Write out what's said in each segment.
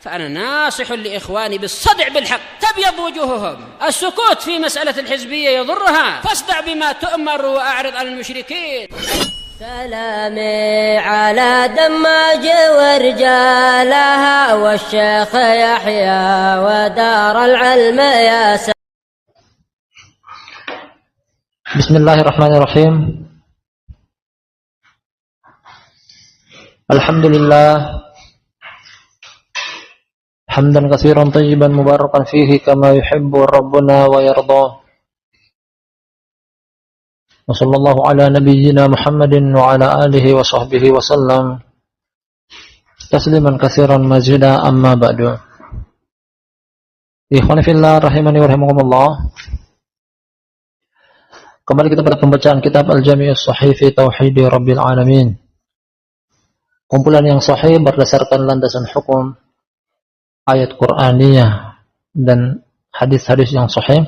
فأنا ناصح لإخواني بالصدع بالحق تبيض وجوههم. السكوت في مسألة الحزبية يضرها، فاصدع بما تؤمر وأعرض عن المشركين. سلامي على دماج ورجالها والشيخ يحيى ودار العلم يا سلام. بسم الله الرحمن الرحيم. الحمد لله حمدا كثيرا طيبا مباركا فيه كما يحب ربنا ويرضاه. وصلى الله على نبينا محمد وعلى آله وصحبه وسلم تسليما كثيرا مزيدا. أما بعد. Ikhwan fillah rahimani wa rahimakumullah. Kembali kita pada pembacaan kitab Al-Jami' As-Sahih fi Tauhid Rabbil Alamin. Kumpulan yang sahih berdasarkan landasan hukum ayat Qur'aniyah dan hadis-hadis yang sahih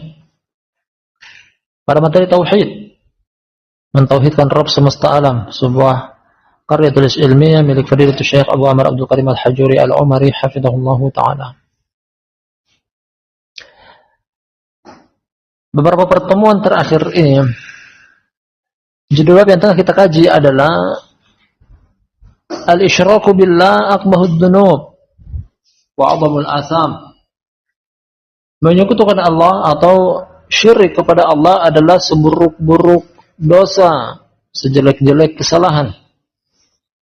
pada materi tauhid, mentauhidkan Rabb semesta alam, sebuah karya tulis ilmiah milik Fadilatul Syekh Abu Amr Abdul Karim Al-Hajuri Al-Umari hafizahullahu ta'ala. Beberapa pertemuan terakhir ini, judul bab yang tengah kita kaji adalah Al-Isyraku Billah Akbahud Dunub wa A'zamul Atham. Menyekutukan Allah atau syirik kepada Allah adalah seburuk-buruk dosa, sejelek-jelek kesalahan.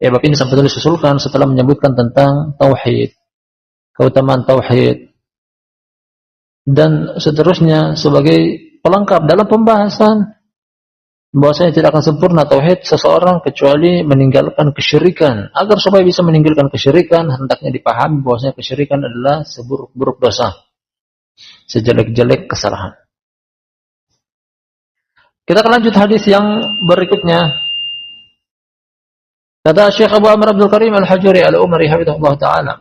Ya, bab ini sampai disusulkan setelah menyebutkan tentang tauhid, keutamaan tauhid, dan seterusnya sebagai pelengkap dalam pembahasan bahwasanya tidak akan sempurna tauhid seseorang kecuali meninggalkan kesyirikan. Agar supaya bisa meninggalkan kesyirikan, hendaknya dipahami bahwasanya kesyirikan adalah seburuk-buruk dosa, sejelek-jelek kesalahan. Kita akan lanjut hadis yang berikutnya. Kata Syekh Abu Amr Abdul Karim Al-Hajuri Al-Umari hafizahullah ta'ala,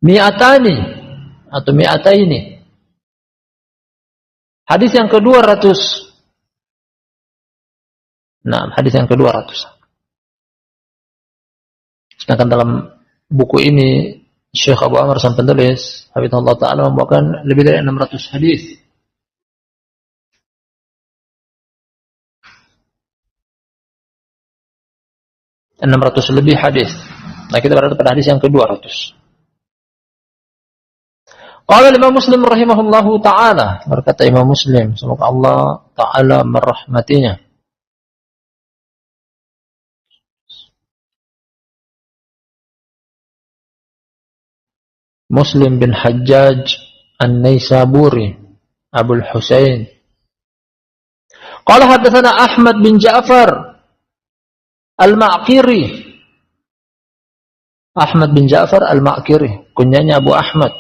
mi'atani atau mi'ataini. Hadis yang ke-200. Nah, hadis yang ke-200. Sedangkan dalam buku ini Syekh Abu Amr sang penulis hafizahullah ta'ala membawakan lebih dari 600 hadis. Lebih hadis. Nah, kita berada pada hadis yang ke-200. Qala Imam Muslim rahimahullahu ta'ala, berkata Imam Muslim, semoga Allah ta'ala merahmatinya, Muslim bin Hajjaj An-Naisaburi Abul Husain. Qala hadatsana Ahmad bin Ja'far Al-Ma'qiri. Ahmad bin Ja'far Al-Ma'qiri, kunyanya Abu Ahmad.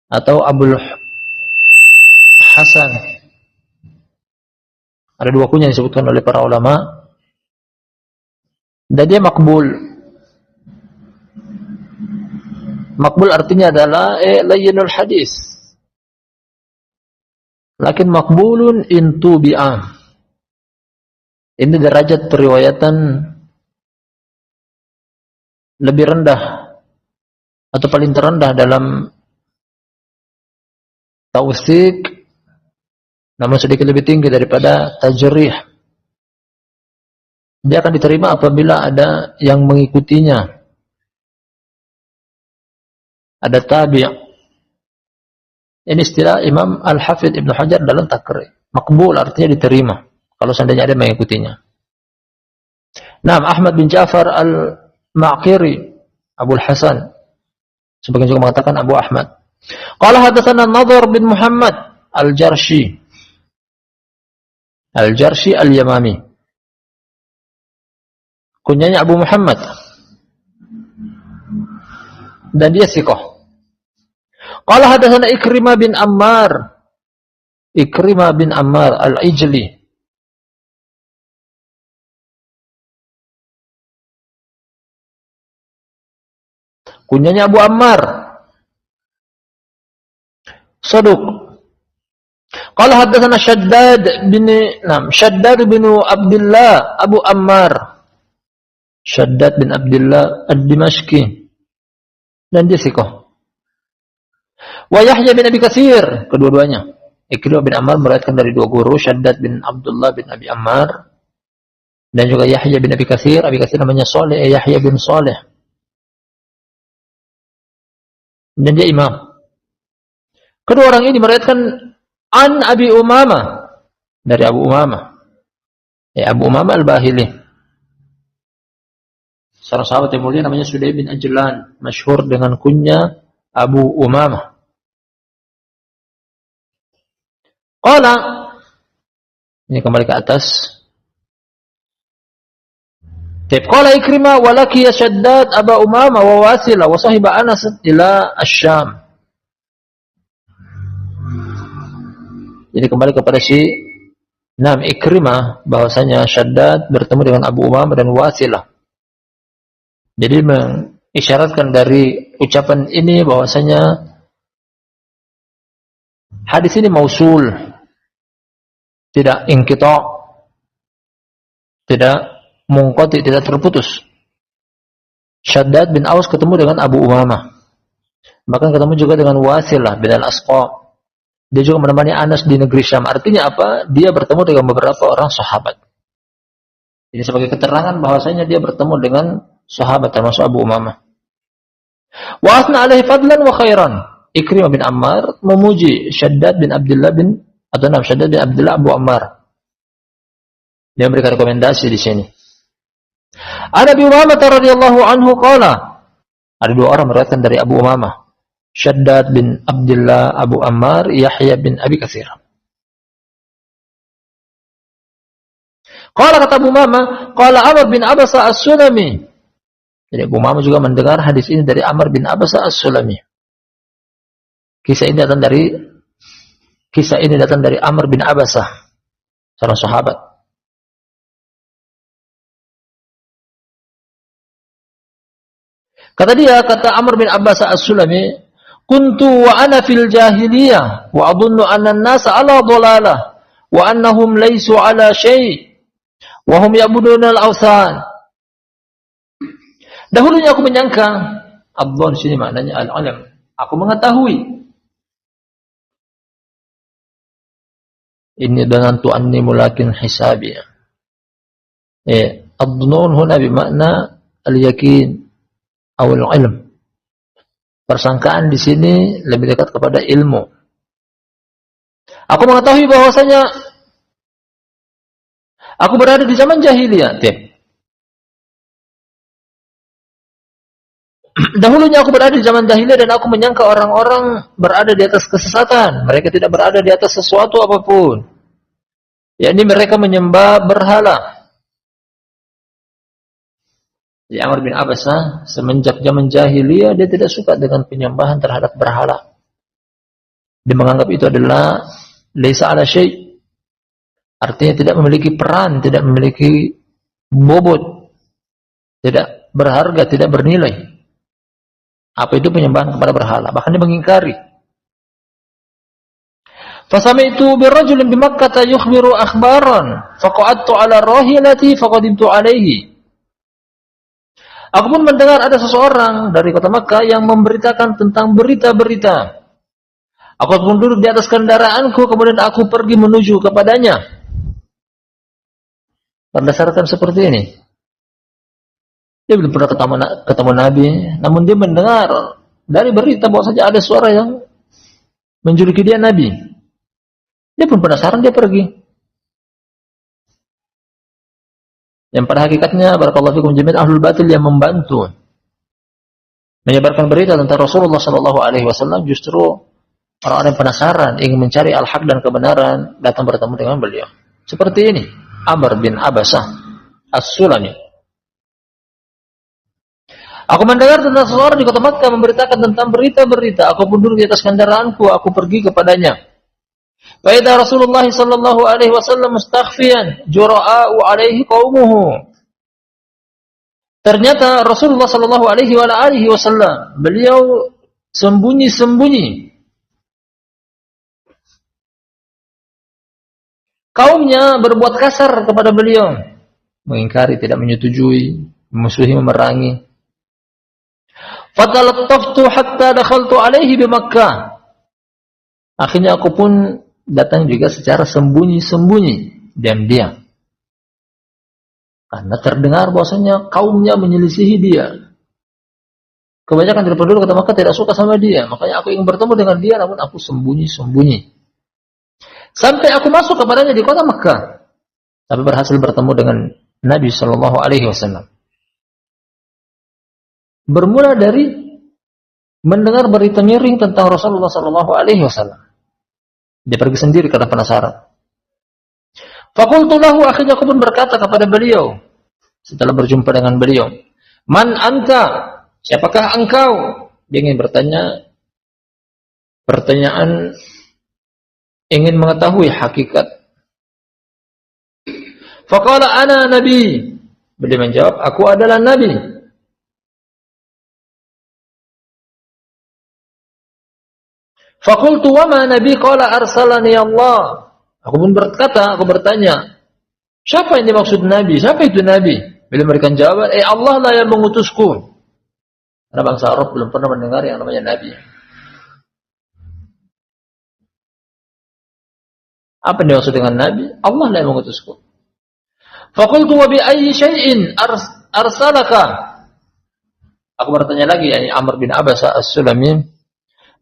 Atau Abul Hasan. Ada dua kunyah yang disebutkan oleh para ulama. Dan dia makbul. Makbul artinya adalah layyinul hadis. Lakin makbulun intu bi'am. Ini derajat periwayatan lebih rendah atau paling terendah dalam tawsik, namun sedikit lebih tinggi daripada tajrih. Dia akan diterima apabila ada yang mengikutinya, ada tabi'. Ini istilah Imam Al-Hafidh Ibnu Hajar dalam Taqrib. Makbul artinya diterima kalau seandainya ada yang mengikutinya. Nah, Ahmad bin Ja'far Al-Ma'qiri Abul Hasan, sebagian juga mengatakan Abu Ahmad. Qala hadatsana Nadhr bin Muhammad Al-Jarshi. Al-Jarshi Al-Yamami. Kunyanya Abu Muhammad. Dan dia thiqah. Qala hadatsana Ikrimah bin Ammar. Ikrimah bin Ammar Al-Ijli. Kunyanya Abu Ammar. Saduq. Qala haddatsana Shaddad bin Abdullah Abu Ammar. Shaddad bin Abdullah Ad-Dimashqi. Dan dia thiqah. Wa Yahya bin Abi Katsir, kedua-duanya. Ikrimah bin Ammar meriwayatkan dari dua guru, Shaddad bin Abdullah bin Abi Ammar dan juga Yahya bin Abi Katsir. Abi Katsir namanya Saleh, Yahya bin Saleh. Dan dia imam. Kedua orang ini meriwayatkan an Abi Umamah, dari Abu Umamah. Abu Umamah Al-Bahili. Seorang sahabat yang mulia namanya Sudai bin Ajlan, masyhur dengan kunya Abu Umamah. Qala, ini kembali ke atas. Qala Ikrimah wa laqiya Shaddad Aba Umamah wa Wasila wa sahiba Anas ila Asy-Syam. Jadi kembali kepada si Ikrimah bahwasanya Shaddad bertemu dengan Abu Umamah dan Wasilah. Jadi mengisyaratkan dari ucapan ini bahwasanya hadis ini mausul, tidak inqita', tidak munqati', tidak terputus. Shaddad bin Aus ketemu dengan Abu Umamah. Bahkan ketemu juga dengan Wasilah bin Al-Asqa. Dia juga menemani Anas di negeri Syam. Artinya apa? Dia bertemu dengan beberapa orang sahabat. Ini sebagai keterangan bahwasanya dia bertemu dengan sahabat termasuk Abu Umamah. Wa asna alaihi fadlan wa khairan. Ikrimah bin Ammar memuji Shaddad bin Abdullah Abu Ammar. Dia memberikan rekomendasi di sini. An Abi Umamah radhiyallahu anhu qala. Ada dua orang meriwayatkan dari Abu Umamah. Shaddad bin Abdullah Abu Ammar, Yahya bin Abi Katsir. Qala kata Abu Umamah, qala Amr bin Abasa As-Sulami. Jadi Abu Umamah juga mendengar hadis ini dari Amr bin Abasa As-Sulami. Kisah ini datang dari Amr bin Abasah, seorang sahabat. Kata Amr bin Abasah As-Sulami, kuntu wa ana fil jahiliyah wa adunnu anna an-nasa ala dhalalah wa annahum laysu ala syai' wa hum ya'buduna al-awthan. Dahulunya aku menyangka, adhon sini maknanya al-ilm. Aku mengetahui. Ini dengan tu'anni mulakin hisabi. Ad-dhunun huna bimakna al-yakin atau al-ilm. Persangkaan di sini lebih dekat kepada ilmu. Aku mengetahui bahwasanya aku berada di zaman jahiliyah. Dahulunya aku berada di zaman jahiliyah dan aku menyangka orang-orang berada di atas kesesatan. Mereka tidak berada di atas sesuatu apapun. Yakni mereka menyembah berhala. Ya, Amr bin Abasah semenjak zaman jahiliyah dia tidak suka dengan penyembahan terhadap berhala. Dia menganggap itu adalah laisa ala syai'. Artinya tidak memiliki peran, tidak memiliki bobot, tidak berharga, tidak bernilai. Apa itu penyembahan kepada berhala? Bahkan dia mengingkari. Fasami'tu birrajulin bi Makkah yukhbiru akhbaran faqa'adtu 'ala rahilati faqadimtu 'alaihi. Aku pun mendengar ada seseorang dari kota Makkah yang memberitakan tentang berita-berita. Aku pun duduk di atas kendaraanku, kemudian aku pergi menuju kepadanya. Berdasarkan seperti ini. Dia belum pernah ketemu Nabi, namun dia mendengar dari berita bahwasanya ada suara yang menjuluki dia Nabi. Dia pun penasaran, dia pergi. Yang pada hakikatnya barakallahu fikum jami'an ahlul batil yang membantu menyebarkan berita tentang Rasulullah sallallahu alaihi wasallam, justru orang-orang yang penasaran ingin mencari al-haq dan kebenaran datang bertemu dengan beliau. Seperti ini Amr bin Abasah As-Sulami. Aku mendengar tentang seseorang di kota Makkah memberitakan tentang berita-berita. Aku pun duduk di atas kendaraanku, aku pergi kepadanya. Wa idza Rasulullah sallallahu alaihi wasallam mustakhfiyan jura'u alaihi qaumuhu. Ternyata Rasulullah sallallahu alaihi wasallam beliau sembunyi-sembunyi kaumnya berbuat kasar kepada beliau, mengingkari, tidak menyetujui, memusuhi, memerangi. Fatalattaftu hatta dakhaltu alaihi bi Makkah. Akhirnya aku pun datang juga secara sembunyi-sembunyi, diam-diam. Karena terdengar bahwasanya kaumnya menyelisihi dia. Kebanyakan dari penduduk kota Makkah tidak suka sama dia, makanya aku ingin bertemu dengan dia, namun aku sembunyi-sembunyi. Sampai aku masuk kepadanya di kota Makkah, tapi berhasil bertemu dengan Nabi Shallallahu Alaihi Wasallam. Bermula dari mendengar berita miring tentang Rasulullah Shallallahu Alaihi Wasallam. Dia pergi sendiri karena penasaran. Fakultu lahu, akhirnya aku pun berkata kepada beliau setelah berjumpa dengan beliau, Man anta? Siapakah engkau? Dia ingin bertanya pertanyaan, ingin mengetahui hakikat. Faqala ana nabi. Beliau menjawab, aku adalah nabi. Faqultu wa ma nabi? Qala arsalani Allah. Aku pun berkata, aku bertanya, siapa yang dimaksud nabi? Siapa itu nabi? Beliau memberikan jawaban, Allah lah yang mengutusku. Karena bangsa Arab belum pernah mendengar yang namanya nabi. Apa yang dimaksud dengan nabi? Allah lah yang mengutusku. Faqultu wa bi ayyi syai'in arsalaka? Aku bertanya lagi, yakni Amr bin Abasa As-Sulami,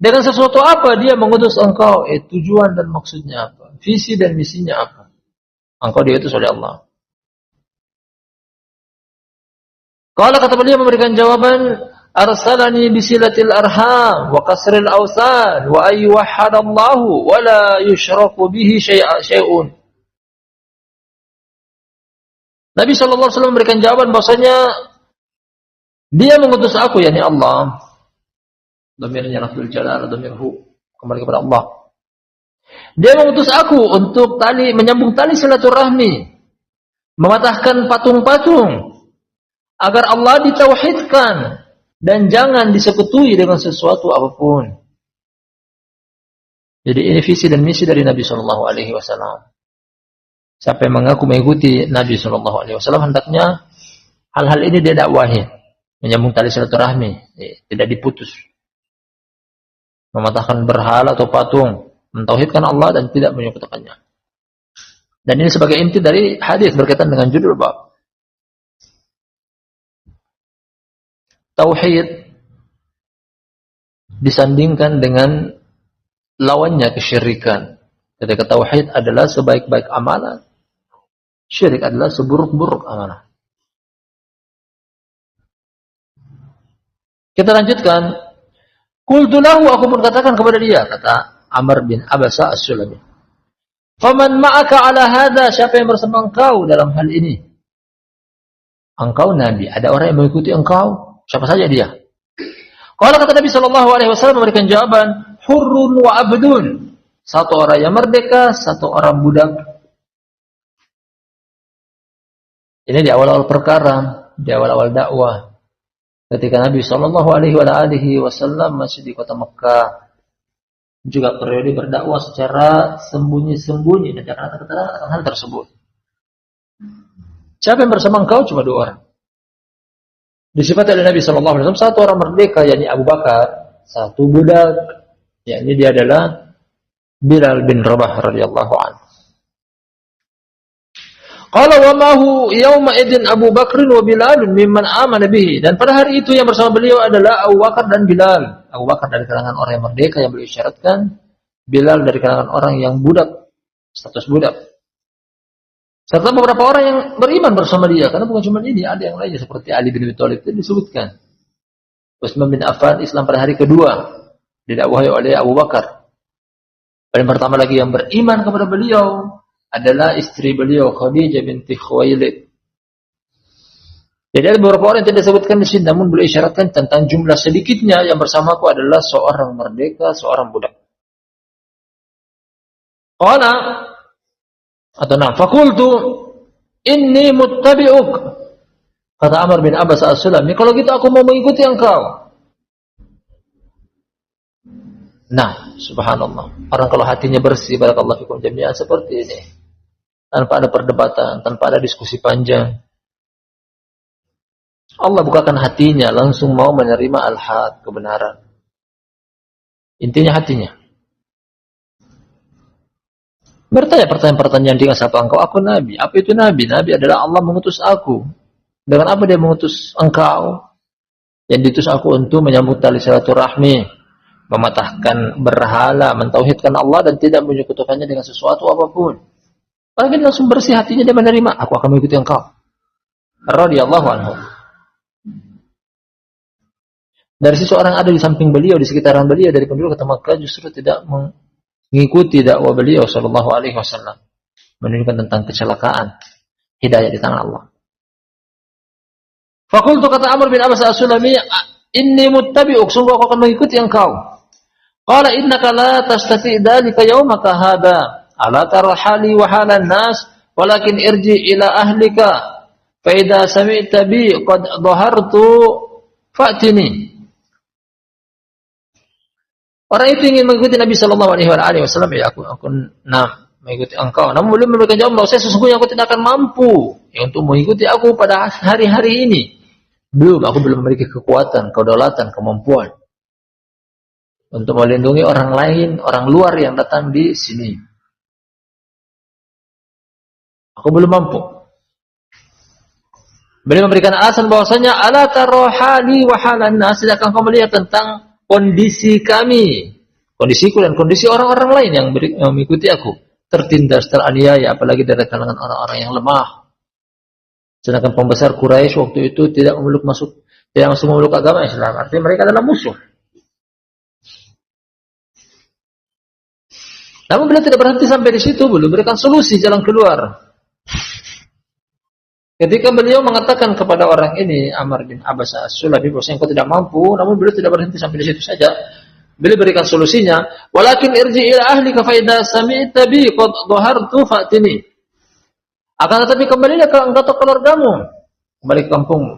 dengan sesuatu apa dia mengutus engkau? Tujuan dan maksudnya apa? Visi dan misinya apa? Engkau diutus oleh Allah. Kalau kata beliau memberikan jawaban, arsalani bisilatil arham wa kasril awsan wa ayyuhadallahu wa la yushraku bihi syai'un. Nabi sallallahu alaihi wasallam memberikan jawaban bahwasanya dia mengutus aku, yakni Allah. Dhamirnya lafzul jalal, dhamirhu kembali kepada Allah. Dia mengutus aku untuk menyambung tali silaturahmi, mematahkan patung-patung, agar Allah ditauhidkan dan jangan disekutuhi dengan sesuatu apapun. Jadi ini visi dan misi dari Nabi Shallallahu Alaihi Wasallam. Siapa yang mengaku mengikuti Nabi Shallallahu Alaihi Wasallam, hendaknya hal-hal ini dia dakwahi, menyambung tali silaturahmi, tidak diputus, mematahkan berhala atau patung, mentauhidkan Allah dan tidak menyekutukannya. Dan ini sebagai inti dari hadis berkaitan dengan judul bab. Tauhid disandingkan dengan lawannya kesyirikan. Ketika tauhid adalah sebaik-baik amalan, syirik adalah seburuk-buruk amalan. Kita lanjutkan. Qultu lahu, aku pun katakan kepada dia, kata Amr bin Abasa As-Sulami, faman ma'aka ala hadha? Siapa yang bersama engkau dalam hal ini? Engkau nabi, ada orang yang mengikuti engkau, siapa saja dia? Kalau kata Nabi sallallahu alaihi wasallam memberikan jawaban, hurrun wa abdun. Satu orang yang merdeka, satu orang budak. Ini di awal-awal perkara, di awal-awal dakwah. Ketika Nabi sallallahu alaihi wasallam masih di kota Mekah, juga periode berdakwah secara sembunyi-sembunyi dan jangan kata-kata hal tersebut. Siapa yang bersama engkau? Cuma dua orang. Disifati oleh Nabi sallallahu alaihi wasallam satu orang merdeka, yakni Abu Bakar, satu budak, yakni dia adalah Bilal bin Rabah radhiyallahu anhu. Qala wa ma hu yauma idzin Abu Bakr wa Bilal mimman amana bihi. Dan pada hari itu yang bersama beliau adalah Abu Bakar dan Bilal. Abu Bakar dari kalangan orang yang merdeka yang beliau isyaratkan, Bilal dari kalangan orang yang budak, status budak. Serta beberapa orang yang beriman bersama dia, karena bukan cuma ini, ada yang lainnya seperti Ali bin Abi Thalib itu disebutkan. Utsman bin Affan Islam pada hari kedua didakwahi oleh Abu Bakar. Dan pertama lagi yang beriman kepada beliau adalah istri beliau Khadijah binti Khuwailid. Jadi ada beberapa orang yang tidak disebutkan di sini, namun beliau isyaratkan tentang jumlah sedikitnya yang bersamaku adalah seorang merdeka, seorang budak. Qala atau fakultu inni muttabi'uk. Kata Amr bin Abbas As-Sulami, kalau gitu aku mau mengikuti engkau. Nah, subhanallah. Orang kalau hatinya bersih, barakallahu fikum jami'an, seperti ini. tanpa ada perdebatan, tanpa ada diskusi panjang. Allah bukakan hatinya, langsung mau menerima al-haq, kebenaran. Intinya hatinya. Bertanya pertanyaan-pertanyaan dengan siapa engkau? Aku Nabi. Apa itu Nabi? Nabi adalah Allah mengutus aku. Dengan apa dia mengutus engkau? Yang diutus aku untuk menyambung tali silaturahmi, mematahkan berhala, mentauhidkan Allah dan tidak menyekutukannya dengan sesuatu apapun. Orang ini langsung bersih hatinya, dia menerima. Aku akan mengikuti engkau. Radhiyallahu anhu. Dari sisi orang ada di samping beliau, di sekitaran beliau, dari penduduk kota Makkah justru tidak mengikuti dakwah beliau sallallahu alaihi wasallam, menunjukkan tentang kecelakaan hidayah di tangan Allah. Faqultu, kata Amr bin Abbas as-Sulami, inni muttabi'uk, sungguh aku akan mengikuti engkau. Qala innaka la tastati' dzalika yaumaka hadha, ala tara hali wa halan nas, walakin irji ila ahlika fa idza sami'ta bi qad dhahartu fa'tini. Orang itu ingin mengikuti Nabi sallallahu alaihi wasallam, ya aku mengikuti engkau. Namun belum memberikan jawaban bahwa saya sesungguhnya aku tidak akan mampu untuk mengikuti aku pada hari-hari ini. Aku belum memiliki kekuatan, kedaulatan, kemampuan untuk melindungi orang lain, orang luar yang datang di sini. Aku belum mampu. Beliau memberikan alasan bahwasanya ala tarohali wa halan nas, akan kau melihat tentang kondisi kami, kondisiku dan kondisi orang-orang lain yang mengikuti aku, tertindas, teraniaya, apalagi dari kalangan orang-orang yang lemah. Sedangkan pembesar Quraisy waktu itu tidak masuk memeluk agama Islam, artinya mereka adalah musuh. Namun beliau tidak berhenti sampai di situ, beliau berikan solusi jalan keluar. Ketika beliau mengatakan kepada orang ini, Amr bin Abbas as-Sulami, bahwasanya engkau tidak mampu, namun beliau tidak berhenti sampai di situ saja. Beliau berikan solusinya, walakin irji ila ahlika fa idza sami'ta bi qad dhahartu fa'tini. Akan tetapi kembalilah ke engkau atau keluargamu, kembali ke kampungmu.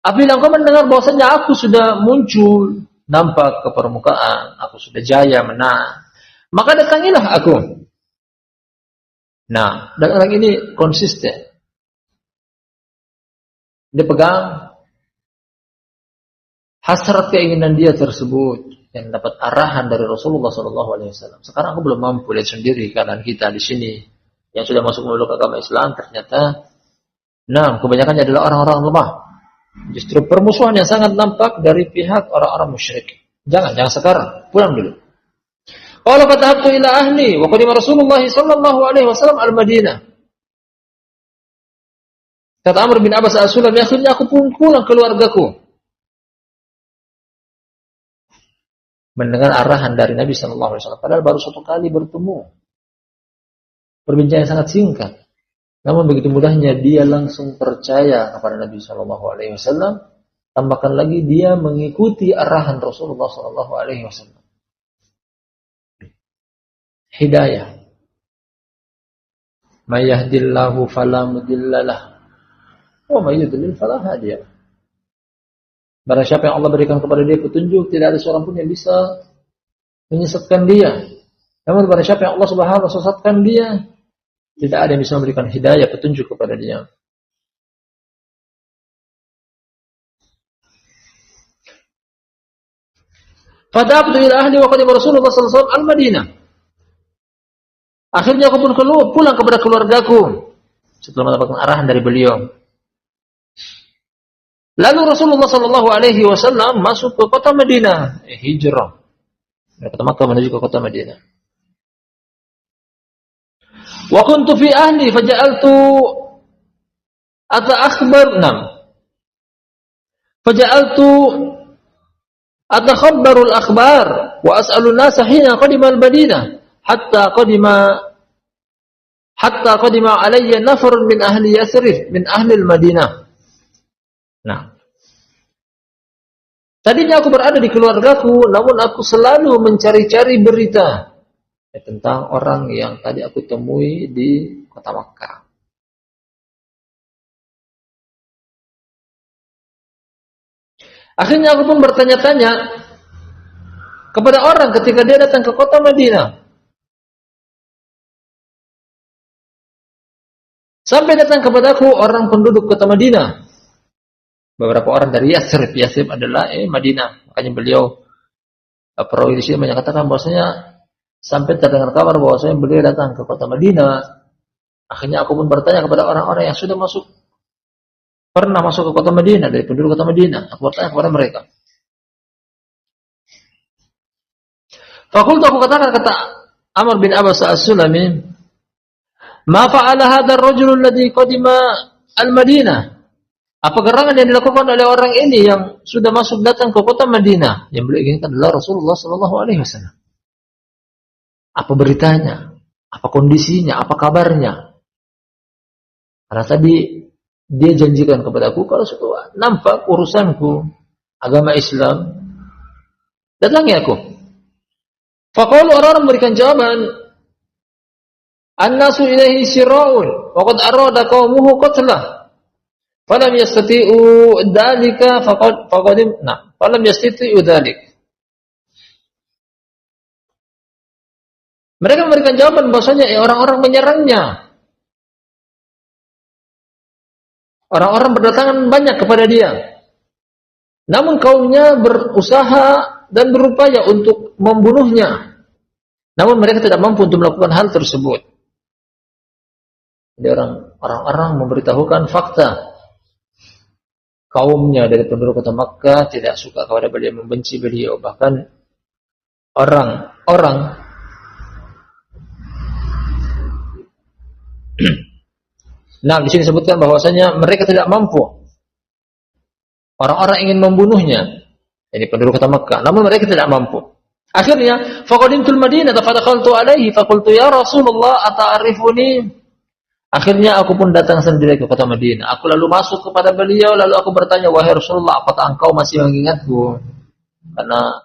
Apabila engkau mendengar bahwasanya aku sudah muncul, nampak ke permukaan, aku sudah jaya menang, maka datangilah aku. Nah, dan orang ini konsisten. Dia pegang hasrat keinginan dia tersebut yang dapat arahan dari Rasulullah SAW. Sekarang aku belum mampu, lihat sendiri keadaan kita di sini yang sudah masuk memeluk agama Islam, ternyata kebanyakannya adalah orang-orang lemah. Justru permusuhan yang sangat nampak dari pihak orang-orang musyrik. Jangan sekarang, pulang dulu. Qala fatahabtu ila ahli wa qadima Rasulullah SAW al-Madinah. Kata Amr bin Abbas as-Sulami, akhirnya aku pulang keluargaku. Mendengar arahan dari Nabi sallallahu alaihi wasallam, padahal baru satu kali bertemu. Perbincangan sangat singkat. Namun begitu mudahnya dia langsung percaya kepada Nabi sallallahu alaihi wasallam, tambahkan lagi dia mengikuti arahan Rasulullah sallallahu alaihi wasallam. Hidayah. May yahdillahu fala mudhillalah. Wa may yudlil fala hadiyalah. Barang siapa yang Allah berikan kepada dia petunjuk, tidak ada seorang pun yang bisa menyesatkan dia. Namun barang siapa yang Allah Subhanahu wa taala sesatkan dia, tidak ada yang bisa memberikan hidayah, petunjuk kepada dia. Fadabtu ila ahli wa qadim Rasulullah sallallahu alaihi wasallam al-Madinah. Akhirnya aku pun pulang kepada keluargaku setelah mendapatkan arahan dari beliau. Lalu Rasulullah sallallahu alaihi wasallam masuk ke kota Madinah, hijrah dari kota Makkah menuju ke kota Madinah. Wa kuntu fi ahli faja'altu atakhabbaru al-akhbar wa as'alu an-nas hina qadima al-Madinah hatta qadima alayya nafarun min ahli Yathrib min ahli al-Madinah. Nah, tadinya aku berada di keluargaku, namun aku selalu mencari-cari berita tentang orang yang tadi aku temui di kota Makkah. Akhirnya aku pun bertanya-tanya kepada orang ketika dia datang ke kota Madinah. Sampai datang kepadaku orang penduduk kota Madinah. Beberapa orang dari Yathrib. Yathrib adalah Madinah. Makanya beliau perawi di sini menyatakan bahwasanya sampai terdengar kabar bahwasanya beliau datang ke kota Madinah. Akhirnya aku pun bertanya kepada orang-orang yang sudah pernah masuk ke kota Madinah, dari penduduk kota Madinah. Aku bertanya kepada mereka. Fakultu, aku katakan, kata Amr bin Abbas as-Sulami, ma fa'ala hadha ar-rajul alladhi qadima al-Madinah? Apa gerangan yang dilakukan oleh orang ini yang sudah datang ke kota Madinah? Yang beliau inginkan adalah Rasulullah sallallahu alaihi wasallam. Apa beritanya? Apa kondisinya? Apa kabarnya? Karena tadi dia janjikan kepadaku kalau sudah nampak urusanku agama Islam, datangi aku. Faqalu, orang-orang memberikan jawaban, an-nasu ilaihi sirra'un wa qad arada qaumuhu qatlah falam yastati'u dzalika falam yastati'u dzalik. Mereka memberikan jawaban bahwasanya orang-orang menyerangnya. Orang-orang berdatangan banyak kepada dia. Namun kaumnya berusaha dan berupaya untuk membunuhnya. Namun mereka tidak mampu untuk melakukan hal tersebut. Jadi orang-orang memberitahukan fakta. Kaumnya dari penduduk kota Makkah tidak suka kepada beliau, membenci beliau. Bahkan orang-orang nah, di sini disebutkan bahwasanya mereka tidak mampu. Orang-orang ingin membunuhnya, ini penduduk kota Makkah, namun mereka tidak mampu. Akhirnya, faqadimtul Madinah fadakhaltu alaihi faqultu ya Rasulullah ata'arifuni? Akhirnya aku pun datang sendiri ke kota Madinah. Aku lalu masuk kepada beliau, lalu aku bertanya, wahai Rasulullah, apakah engkau masih mengingatku? Karena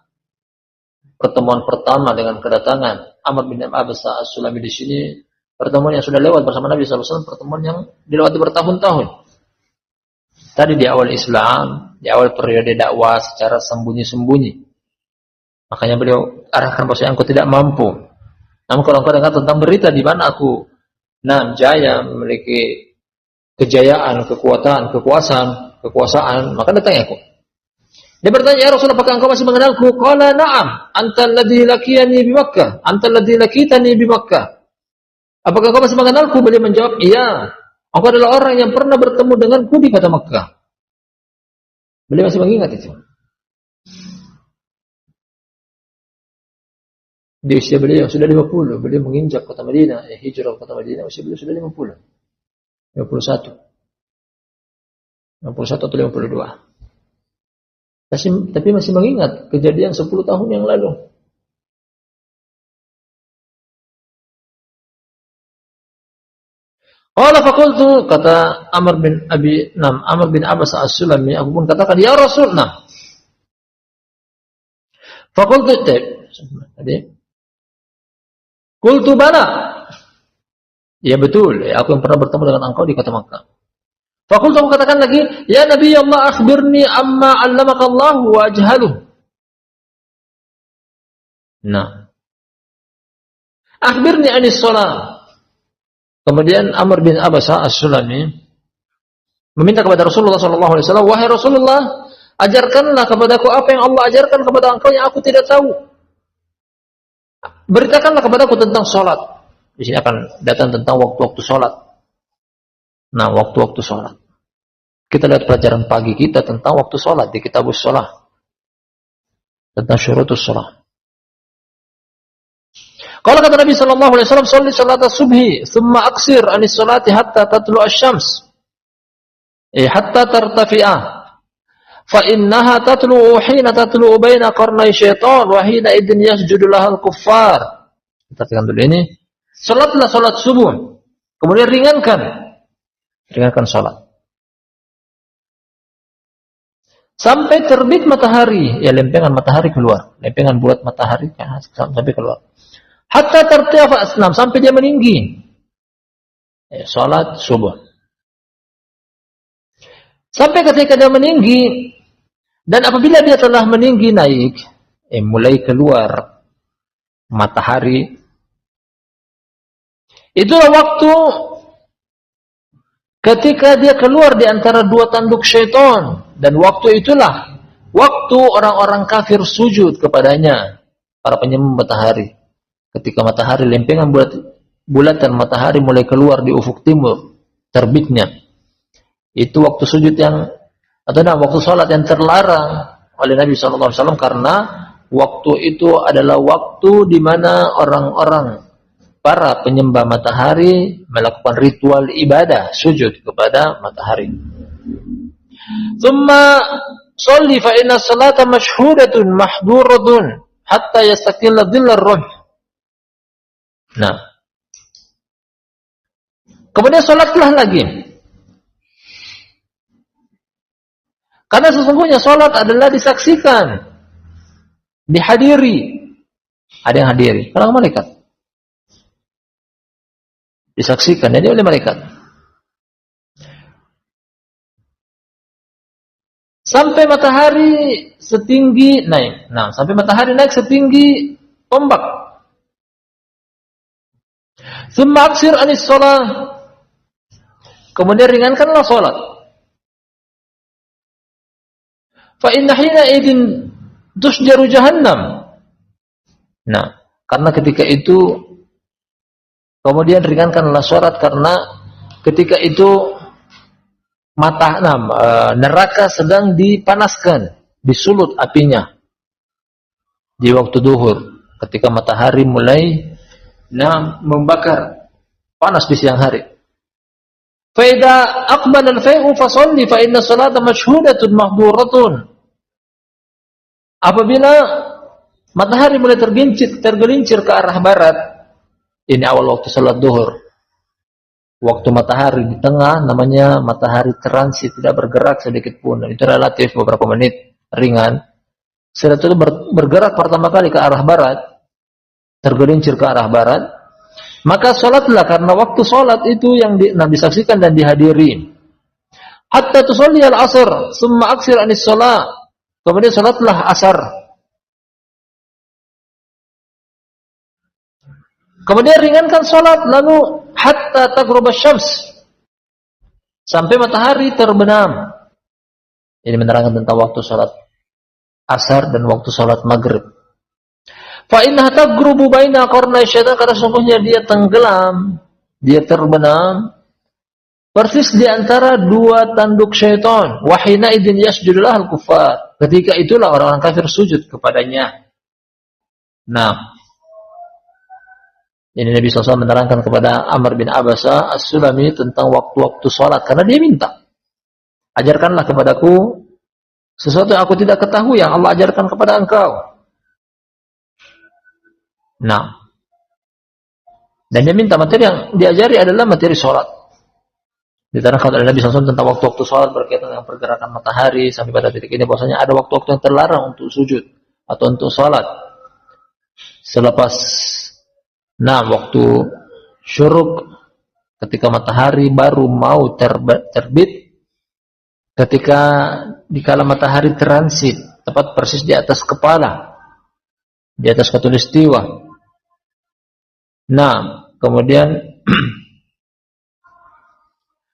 pertemuan pertama dengan kedatangan Amr bin Abbas as-Sulami di sini, pertemuan yang sudah lewat bersama Nabi SAW, pertemuan yang dilewati bertahun-tahun. Tadi di awal Islam, di awal periode dakwah secara sembunyi-sembunyi. Makanya beliau arahkan bahwa engkau tidak mampu. Namun kalau engkau dengar tentang berita di mana aku jaya, memiliki kejayaan, kekuatan, kekuasaan, maka datangi aku. Dia bertanya, ya Rasulullah, apakah engkau masih mengenalku? Qala na'am, anta alladhi laqiyani bi Makkah, anta alladhi laqitani bi Makkah. Apakah engkau masih mengenalku? Beliau menjawab, iya. Engkau adalah orang yang pernah bertemu denganku di kota Makkah. Beliau masih mengingat itu. Di usia beliau sudah 50, beliau menginjak kota Madinah, hijrah ke kota Madinah, usia beliau sudah 50. 51 atau 52. Tapi masih mengingat kejadian 10 tahun yang lalu. Qala faqultu, kata Amr bin Abbas as-Sulami, aku pun katakan, ya Rasulullah. Faqultu, tadi qultu bala. Ya betul, aku yang pernah bertemu dengan engkau di kota Makkah. Faqultu, aku katakan lagi, ya Nabi Allah, akhbirni amma 'allamaka Allah wa ajhaluh. Nah. Akhbirni 'anis shalah. Kemudian Amr bin Abbas as-Sulami meminta kepada Rasulullah SAW, wahai Rasulullah, ajarkanlah kepadaku apa yang Allah ajarkan kepada engkau yang aku tidak tahu. Beritakanlah kepadaku tentang sholat. Di sini akan datang tentang waktu-waktu sholat. Nah, waktu-waktu sholat. Kita lihat pelajaran pagi kita tentang waktu sholat di kitabus sholat. Tentang syurutus sholat. Kalau kata Nabi sallallahu alaihi wasallam, "Shalli salat as-subhi, tsumma aqsir 'anis salati hatta tatlu asy-syams." Hatta tartafi'a. Fa innaha tatlu hina tatlu baina qarnay syaitan wa hina idzin yasjudu lahal kuffar. Perhatikan dulu ini. Salatlah salat subuh. Kemudian ringankan salat. Sampai terbit matahari, ya lempengan matahari keluar, lempengan bulat matahari sampai keluar. Hatta tartafa asnam, sampai dia meninggi. Salat subuh. Sampai ketika dia meninggi, dan apabila dia telah meninggi naik, mulai keluar matahari, itulah waktu ketika dia keluar di antara dua tanduk syaitan, dan waktu itulah waktu orang-orang kafir sujud kepadanya, para penyembah matahari. Ketika matahari, lempengan bulatan matahari mulai keluar di ufuk timur, terbitnya, itu waktu sujud waktu salat yang terlarang oleh Nabi SAW, karena waktu itu adalah waktu di mana orang-orang para penyembah matahari melakukan ritual ibadah sujud kepada matahari. Thumma sholli fa inna salata mashhudatun mahduratun hatta yastaqilla dhillar ruh. Nah, kemudian salatlah lagi. Karena sesungguhnya salat adalah disaksikan, dihadiri. Ada yang hadiri, para malaikat. Disaksikan jadi oleh malaikat. Sampai matahari setinggi naik. Nah, sampai matahari naik setinggi ombak. Tsumma aksir anis shalah. Kemudian ringankanlah salat. Fa inna hina idin tusjaru jahannam. Nah, karena ketika itu kemudian ringankanlah salat, karena ketika itu neraka sedang dipanaskan, disulut apinya di waktu duhur, ketika matahari mulai membakar, panas di siang hari. Fa idza aqbala al-fay'u fa shalli fa inna salata mashhudatun mahduratun. Apabila matahari mulai tergelincir ke arah barat, ini awal waktu salat duhur. Waktu matahari di tengah namanya matahari transit, tidak bergerak sedikit pun. Dan itu relatif beberapa menit, ringan. Setelah itu bergerak pertama kali ke arah barat, tergelincir ke arah barat, maka salatlah, karena waktu salat itu yang disaksikan dan dihadiri. Hatta tusalli al-asr, summa aksir anis shalah. Kemudian salatlah asar. Kemudian ringankan salat, lalu hatta taghrub asy-syams, sampai matahari terbenam. Ini menerangkan tentang waktu salat asar dan waktu salat maghrib. Fa innaha taghrubu baina qarnay syaitan, karena sungguhnya dia tenggelam, dia terbenam persis di antara dua tanduk syaitan. Wa hina idzin yasjudu lahal kuffar. Ketika itulah orang-orang kafir sujud kepadanya. Nah, ini Nabi SAW menerangkan kepada Amr bin Abasa As-Sulami tentang waktu-waktu salat, karena dia minta, ajarkanlah kepadaku sesuatu yang aku tidak ketahui, yang Allah ajarkan kepada engkau. Nah, dan dia minta materi yang diajari adalah materi salat. Diterangkan oleh Nabi SAW tentang waktu-waktu salat berkaitan dengan pergerakan matahari sampai pada titik ini, bahwasanya ada waktu-waktu yang terlarang untuk sujud atau untuk salat. Selepas waktu syuruk, ketika matahari baru mau terbit, ketika dikala matahari transit tepat persis di atas kepala, di atas khatulistiwa. Nah, kemudian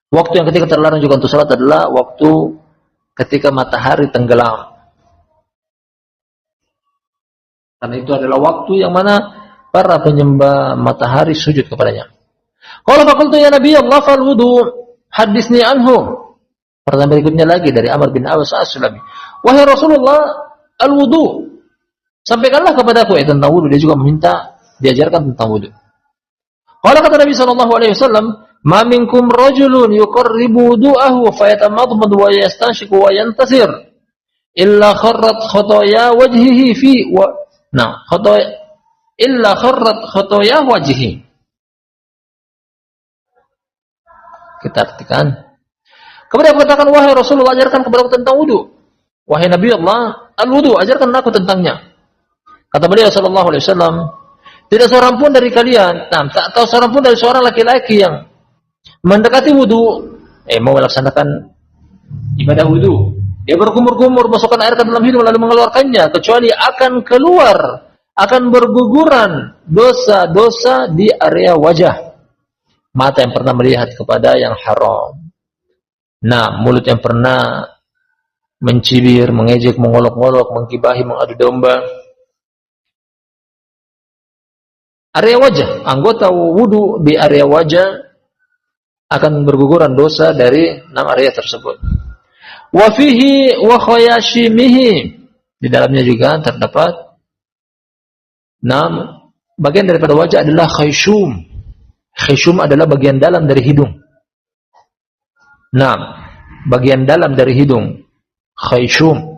waktu yang ketika terlarang juga untuk salat adalah waktu ketika matahari tenggelam. Karena itu adalah waktu yang mana para penyembah matahari sujud kepadanya. Qala faqultu ya Nabi Allah fal wudu, hadisni anhu. Pertanyaan berikutnya lagi dari Amr bin Awas As-Sulami. Wahai Rasulullah, al-wudu, sampaikanlah kepadaku tentang wudu. Dia juga meminta diajarkan tentang wudu. Qala kata Nabi SAW, ma minkum rajulun yuqarribu wudu'ahu fayatamadmadu wa yastanshiku wa yantasir illa kharrat khotoya wajhihi fi illa kharrat khotoya wajhihi. Kita artikan. Kemudian aku katakan, wahai Rasulullah, ajarkan kepada aku tentang wudu. Wahai Nabi Allah, al-wudu, ajarkan aku tentangnya. Kata beliau sallallahu alaihi wasallam, tidak seorang pun dari kalian, tak tahu seorang pun dari seorang laki-laki yang mendekati wudu, mau melaksanakan ibadah wudu, dia berkumur-kumur masukkan air ke dalam hidung lalu mengeluarkannya, kecuali akan berguguran dosa-dosa di area wajah, mata yang pernah melihat kepada yang haram. Nah, mulut yang pernah mencibir, mengejek, mengolok-olok, menggibahi, mengadu domba. Area wajah, anggota wudu di area wajah akan berguguran dosa dari 6 area tersebut. Wa fihi wa khayashimihi, di dalamnya juga terdapat 6 bagian daripada wajah adalah khayshum. Khayshum adalah bagian dalam dari hidung. 6 bagian dalam dari hidung, khayshum.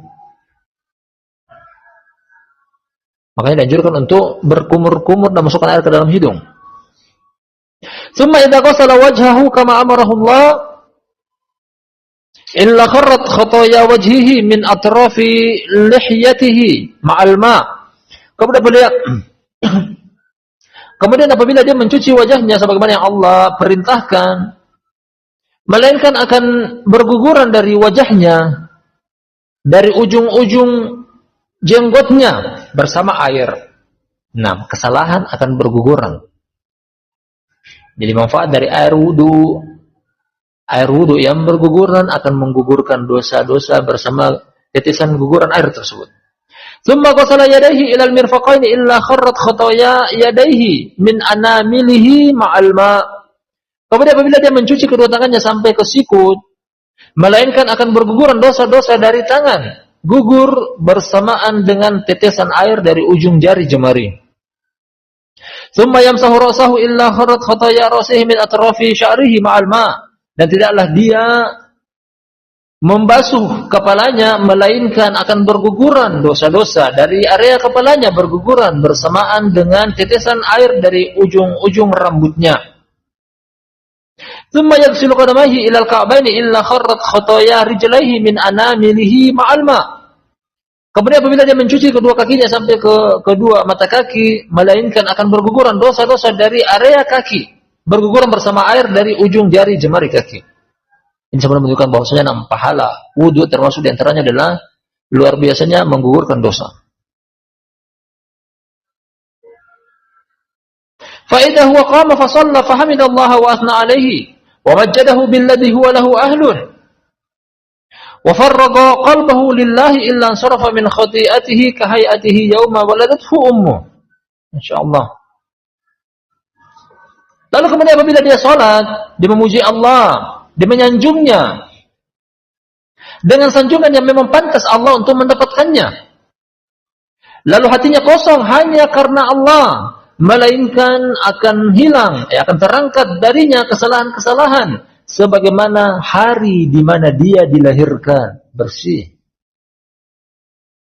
Makanya dianjurkan untuk berkumur-kumur dan masukkan air ke dalam hidung. Thumma idza ghasala wajhahu kama amarahu Allah illa kharrat khataya wajhihi min atrafi lihyatihi ma'al ma'. Kemudian apabila dia mencuci wajahnya sebagaimana yang Allah perintahkan, melainkan akan berguguran dari wajahnya, dari ujung-ujung jenggotnya bersama air. Nah, kesalahan akan berguguran. Jadi manfaat dari air wudu yang berguguran akan menggugurkan dosa-dosa bersama titisan guguran air tersebut. Tsumma ghasala yadayhi ila al-mirfaqaini illa kharrat khataya yadayhi min anamilihi ma'al ma'. Kemudian apabila dia mencuci kedua tangannya sampai ke sikut, melainkan akan berguguran dosa-dosa dari tangan, gugur bersamaan dengan tetesan air dari ujung jari jemari. Tsumma yamsahu ra'sahu illa kharrat khataya ra'sihi min atrafi sya'rihi ma'al ma'. Dan tidaklah dia membasuh kepalanya melainkan akan berguguran dosa-dosa dari area kepalanya, berguguran bersamaan dengan tetesan air dari ujung-ujung rambutnya. Tsumma yaghsilu qadamayhi ila al-ka'baini illa kharrat khataya rijlaihi min anamilihi ma'al ma'. Kemudian apabila dia mencuci kedua kakinya sampai ke kedua mata kaki, melainkan akan berguguran dosa-dosa dari area kaki, berguguran bersama air dari ujung jari jemari kaki. Ini sebenarnya menunjukkan bahwasanya 6 pahala wudu termasuk di antaranya adalah luar biasanya menggugurkan dosa. Fa idza huwa qama fa shalla fa hamidallaha wa athna alayhi wa majjadahu billadhi huwa lahu ahlun. Wa farraga qalbahu lillahi illa ansarafa min khati'atihi ka hay'atihi yawma waladathu ummuh. Insyaallah. Lalu kemudian apabila dia salat, dia memuji Allah, dia menyanjungnya dengan sanjungan yang memang pantas Allah untuk mendapatkannya. Lalu hatinya kosong hanya karena Allah, melainkan akan hilang, akan terangkat darinya kesalahan-kesalahan sebagaimana hari di mana dia dilahirkan, bersih.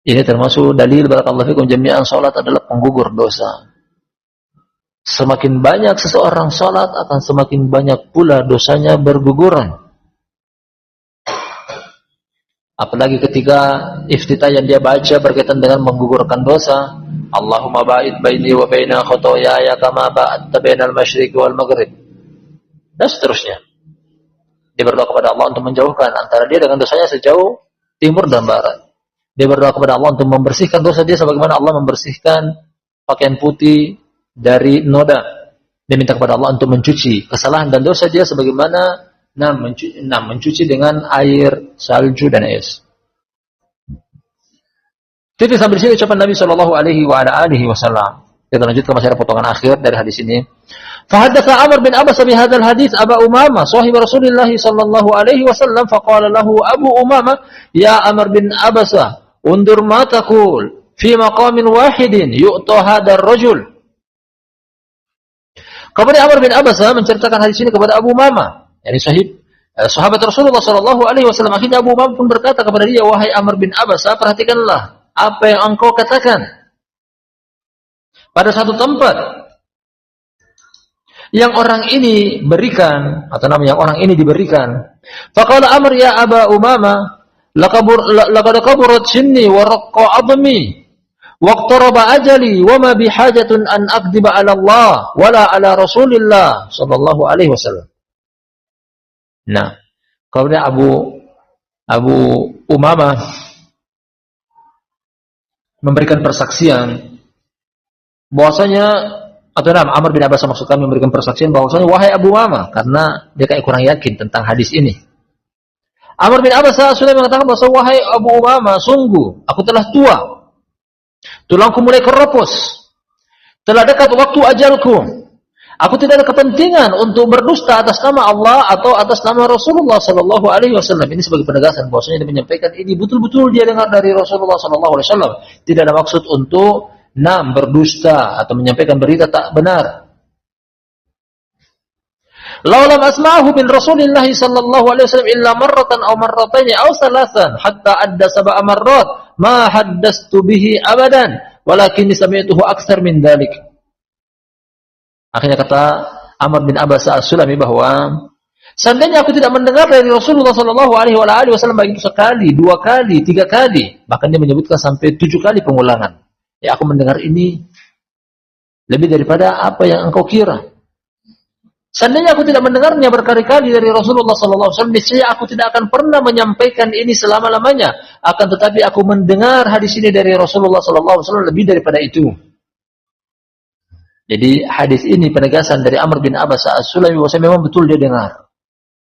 Ini termasuk dalil barakallahu fikum jami'an, salat adalah penggugur dosa. Semakin banyak seseorang salat akan semakin banyak pula dosanya berguguran. Apalagi ketika iftitah yang dia baca berkaitan dengan menggugurkan dosa, Allahumma ba'id baini wa baina khotoyaya kama ba'adta bainal masyriqi wal maghrib, dan seterusnya. Dia berdoa kepada Allah untuk menjauhkan antara dia dengan dosanya sejauh timur dan barat. Dia berdoa kepada Allah untuk membersihkan dosa dia sebagaimana Allah membersihkan pakaian putih dari noda. Dia minta kepada Allah untuk mencuci kesalahan dan dosa dia sebagaimana mencuci dengan air, salju dan es. Jadi sampai sini ucapan Nabi sallallahu alaihi wasallam. Kita lanjutkan, masih ada potongan akhir dari hadis ini. Fahadatsa Amr bin Abbas bi hadzal hadits Aba Umamah sahib Rasulullah sallallahu alaihi wasallam faqala lahu Abu Umamah ya Amr bin Abbas undur ma taqul fi maqamin wahidin yu'ta hadzal rajul. Kemudian Amr bin Abbas menceritakan hadis ini kepada Abu Umamah, yakni sahabat Rasulullah sallallahu alaihi wasallam. Akhirnya Abu Umamah pun berkata kepada dia, wahai Amr bin Abbas, perhatikanlah apa yang engkau katakan. Pada satu tempat yang orang ini berikan, atau nama yang orang ini diberikan. Faqala Amr ya Aba Umamah, laqad kaburat sinni wa raqqa 'azmi waqtaraba ajali wa ma bihajatun an akdiba 'ala Allah wala 'ala Rasulillah sallallahu alaihi wasallam. Nah, kemudian Abu Umamah memberikan persaksian bahwasanya, atau Amr bin Abbas maksud kami memberikan persaksian bahwasanya wahai Abu Umamah, karena dia kayak kurang yakin tentang hadis ini. Amr bin Abbas As-Sulami mengatakan bahwa wahai Abu Umamah, sungguh aku telah tua, tulangku mulai keropos, telah dekat waktu ajalku. Aku tidak ada kepentingan untuk berdusta atas nama Allah atau atas nama Rasulullah sallallahu alaihi wasallam. Ini sebagai penegasan bahwasanya dia menyampaikan ini betul-betul dia dengar dari Rasulullah sallallahu alaihi wasallam. Tidak ada maksud untuk berdusta atau menyampaikan berita tak benar. Law lam asma'ahu min Rasulillah sallallahu alaihi wasallam illa marratan aw marratayn aw thalathan hatta adda sab'a marrat ma haddastu bihi abadan walakin sami'tuhu aktsar min dzalik. Akhirnya kata Amr bin Abbas As-Sulami bahwa seandainya aku tidak mendengar dari Rasulullah sallallahu alaihi wasallam baik itu sekali, 2 kali, 3 kali, bahkan dia menyebutkan sampai 7 kali pengulangan. Ya, aku mendengar ini lebih daripada apa yang engkau kira. Seandainya aku tidak mendengarnya berkali-kali dari Rasulullah sallallahu alaihi wasallam, niscaya aku tidak akan pernah menyampaikan ini selama-lamanya. Akan tetapi aku mendengar hadis ini dari Rasulullah sallallahu alaihi wasallam lebih daripada itu. Jadi hadis ini penegasan dari Amr bin Abbas As-Sulami bahwa memang betul dia dengar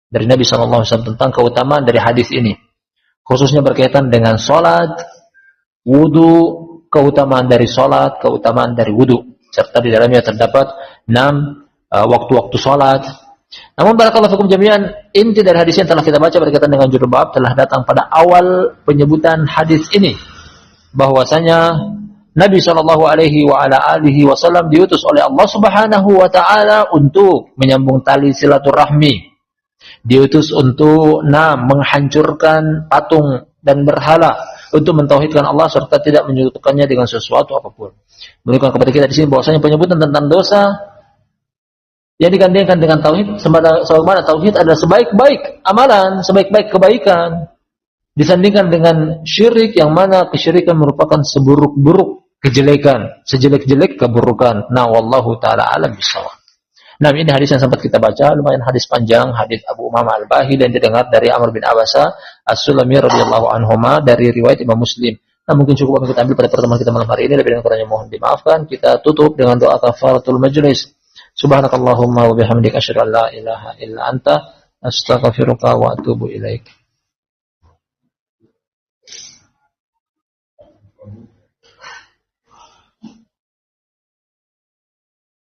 dari Nabi sallallahu alaihi wasallam tentang keutamaan dari hadis ini. Khususnya berkaitan dengan salat, wudu, keutamaan dari salat, keutamaan dari wudu, serta di dalamnya terdapat 6 waktu-waktu salat. Namun barakallahu fikum jami'an, inti dari hadis yang telah kita baca berkaitan dengan judul bab telah datang pada awal penyebutan hadis ini, bahwasanya Nabi sallallahu alaihi wasallam diutus oleh Allah Subhanahu wa taala untuk menyambung tali silaturahmi. Diutus untuk menghancurkan patung dan berhala, untuk mentauhidkan Allah serta tidak menyekutukannya dengan sesuatu apapun. Menunjukkan kepada kita di sini bahwasanya penyebutan tentang dosa yang digandengkan dengan tauhid, sebagaimana tauhid adalah sebaik-baik amalan, sebaik-baik kebaikan, disandingkan dengan syirik yang mana kesyirikan merupakan seburuk-buruk kejelekan, sejelek-jelek keburukan. Nah, wallahu taala alam bisawab. Nah, ini hadis yang sempat kita baca, lumayan hadis panjang, hadis Abu Umamah Al-Bahili dan didengar dari Amr bin Abbas As-Sulami radhiyallahu anhuma dari riwayat Imam Muslim. Nah, mungkin cukup kita ambil pada pertemuan kita malam hari ini. Lebih dan kurangnya mohon dimaafkan. Kita tutup dengan doa kafaratul majlis. Subhanakallahumma wa bihamdika asyhadu an la ilaha illa anta astaghfiruka wa atubu ilaik.